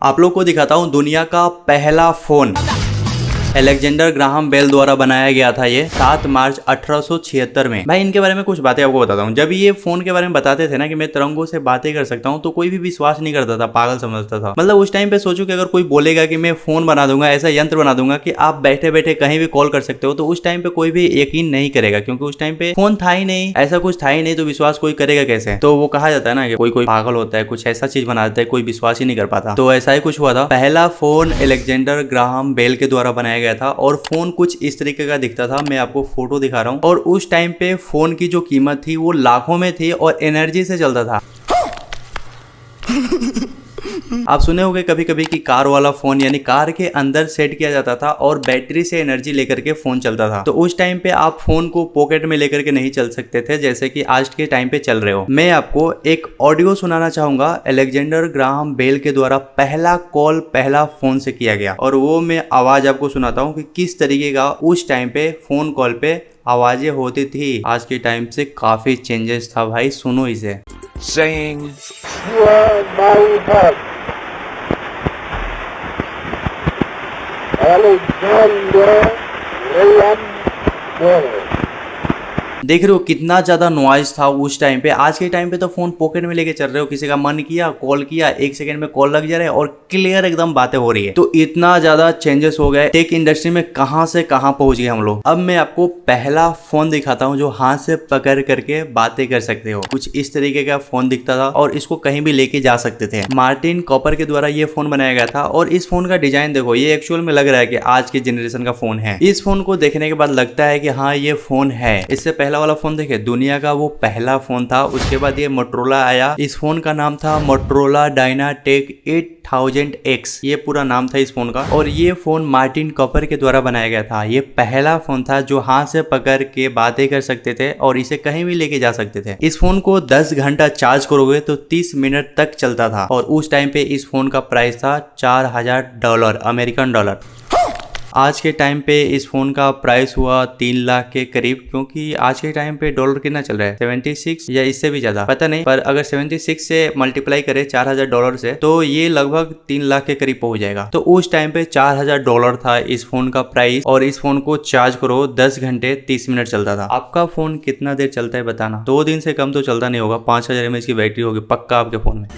आप लोग को दिखाता हूँ दुनिया का पहला फोन। अलेक्जेंडर ग्राहम बेल द्वारा बनाया गया था ये 7 मार्च 1876 में। भाई इनके बारे में कुछ बातें आपको बताता हूँ। जब ये फोन के बारे में बताते थे ना कि मैं तरंगों से बातें कर सकता हूँ, तो कोई भी विश्वास नहीं करता था, पागल समझता था। मतलब उस टाइम पे सोचो कि अगर कोई बोलेगा कि मैं फोन बना दूंगा, ऐसा यंत्र बना दूंगा कि आप बैठे बैठे कहीं भी कॉल कर सकते हो, तो उस टाइम पे कोई भी यकीन नहीं करेगा, क्योंकि उस टाइम पे फोन था ही नहीं, ऐसा कुछ था ही नहीं, तो विश्वास कोई करेगा कैसे। तो वो कहा जाता है ना कि कोई पागल होता है, कुछ ऐसा चीज बना देता है, कोई विश्वास ही नहीं कर पाता। तो ऐसा ही कुछ हुआ था। पहला फोन अलेक्जेंडर ग्राहम बेल के द्वारा बनाया गया था और फोन कुछ इस तरीके का दिखता था। मैं आपको फोटो दिखा रहा हूँ। और उस टाइम पे फोन की जो कीमत थी वो लाखों में थी और एनर्जी से चलता था। आप सुने होंगे कभी कभी कि कार वाला फोन, यानी कार के अंदर सेट किया जाता था और बैटरी से एनर्जी लेकर के फोन चलता था। तो उस टाइम पे आप फोन को पॉकेट में लेकर के नहीं चल सकते थे जैसे कि आज के टाइम पे चल रहे हो। मैं आपको एक ऑडियो सुनाना चाहूंगा अलेक्जेंडर ग्राहम बेल के द्वारा पहला कॉल पहला फोन से किया गया, और वो मैं आवाज आपको सुनाता हूँ कि किस तरीके का उस टाइम पे फोन कॉल पे आवाजें होती थी। आज के टाइम से काफी चेंजेस था भाई, सुनो इसे। saying, "You are my help, Alexander Graham Bell." देख रहे हो कितना ज्यादा नॉइज था उस टाइम पे। आज के टाइम पे तो फोन पॉकेट में लेके चल रहे हो, किसी का मन किया कॉल किया, 1 सेकंड में कॉल लग जा रहा है और क्लियर एकदम बातें हो रही है। तो इतना ज्यादा चेंजेस हो गए टेक इंडस्ट्री में, कहां से कहां पहुंच गए हम लोग। अब मैं आपको पहला फोन दिखाता हूं जो हाथ से पकड़ करके बातें कर सकते हो। कुछ इस तरीके का फोन दिखता था और इसको कहीं भी लेके जा सकते थे। मार्टिन कॉपर के द्वारा ये फोन बनाया गया था और इस फोन का डिजाइन देखो, ये एक्चुअल में लग रहा है कि आज के जनरेशन का फोन है। इस फोन को देखने के बाद लगता है कि हाँ ये फोन है। इससे पहला वाला फोन देखे, दुनिया का वो पहला फोन था। उसके बाद ये मोटरोला आया। इस फोन का नाम था मोटरोला डायनाटेक 8000X, ये पूरा नाम था इस फोन का। और ये फोन मार्टिन कॉपर के द्वारा बनाया गया था। ये पहला फोन था जो हाथ से पकड़ के बातें कर सकते थे और इसे कहीं भी लेके जा सकते थे। इस फोन को 10 घंटा चार्ज करोगे तो 30 मिनट तक चलता था। और उस टाइम पे इस फोन का प्राइस था $4000 अमेरिकन डॉलर। आज के टाइम पे इस फोन का प्राइस हुआ 3 लाख के करीब, क्योंकि आज के टाइम पे डॉलर कितना चल रहा है, 76 या इससे भी ज्यादा पता नहीं, पर अगर 76 से मल्टीप्लाई करे $4000 से तो ये लगभग 3 लाख के करीब पहुंच जाएगा। तो उस टाइम पे $4000 था इस फोन का प्राइस। और इस फोन को चार्ज करो 10 घंटे 30 मिनट चलता था। आपका फोन कितना देर चलता है बताना। 2 दिन से कम तो चलता नहीं होगा। 5000 mAh की बैटरी होगी पक्का आपके फोन में।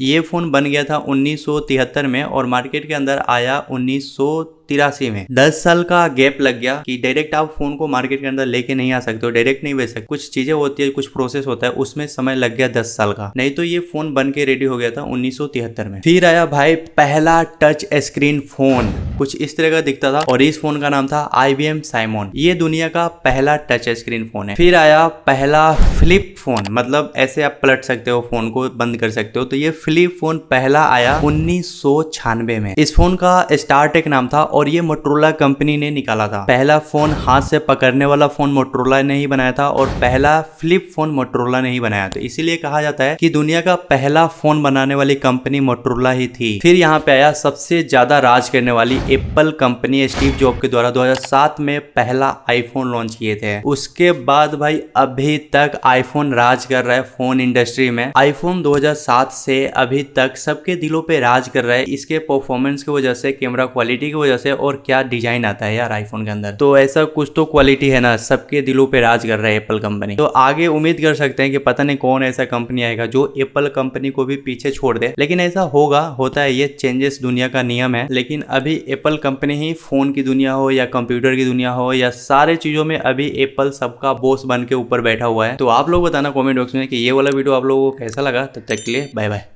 ये फोन बन गया था 1973 में और मार्केट के अंदर आया 1983 में। 10 साल का गैप लग गया कि डायरेक्ट आप फोन को मार्केट के अंदर लेके नहीं आ सकते हो, डायरेक्ट नहीं बेच सकते। कुछ चीजें होती है, कुछ प्रोसेस होता है, उसमें समय लग गया 10 साल का। नहीं तो ये फोन बन के रेडी हो गया था 1973 में। फिर आया भाई पहला टच स्क्रीन फोन, कुछ इस तरह का दिखता था और इस फोन का नाम था IBM साइमन। ये दुनिया का पहला टच स्क्रीन फोन है। फिर आया पहला फ्लिप फोन, मतलब ऐसे आप पलट सकते हो, फोन को बंद कर सकते हो। तो ये फ्लिप फोन पहला आया 1996 में। इस फोन का स्टारटेक नाम था और ये मोटरोला कंपनी ने निकाला था। पहला फोन हाथ से पकड़ने वाला फोन मोटरोला ने ही बनाया था और पहला फ्लिप फोन मोटरोला ने ही बनाया। तो इसीलिए कहा जाता है कि दुनिया का पहला फोन बनाने वाली कंपनी मोटरोला ही थी। फिर यहाँ पे आया सबसे ज्यादा राज करने वाली एप्पल कंपनी। स्टीव जॉब के द्वारा 2007 में पहला आईफोन लॉन्च किए थे। उसके बाद भाई अभी तक आईफोन राज कर रहा है फोन इंडस्ट्री में। आईफोन 2007 से अभी तक सबके दिलों पे राज कर रहा है, इसके परफॉर्मेंस की वजह से, कैमरा क्वालिटी की वजह से, और क्या डिजाइन आता है यार आईफोन के अंदर। तो ऐसा कुछ तो क्वालिटी है ना, सबके दिलों पे राज कर रहा है एप्पल कंपनी। तो आगे उम्मीद कर सकते हैं कि पता नहीं कौन ऐसा कंपनी आएगा जो एप्पल कंपनी को भी पीछे छोड़ दे, लेकिन ऐसा होगा, होता है, ये चेंजेस दुनिया का नियम है। लेकिन अभी एप्पल कंपनी ही फोन की दुनिया हो या कंप्यूटर की दुनिया हो या सारे चीजों में अभी एप्पल सबका बॉस बन के ऊपर बैठा हुआ है। तो आप लोग बताना कॉमेंट बॉक्स में कि ये वाला वीडियो आप लोगों को कैसा लगा। तब तक के लिए बाय बाय।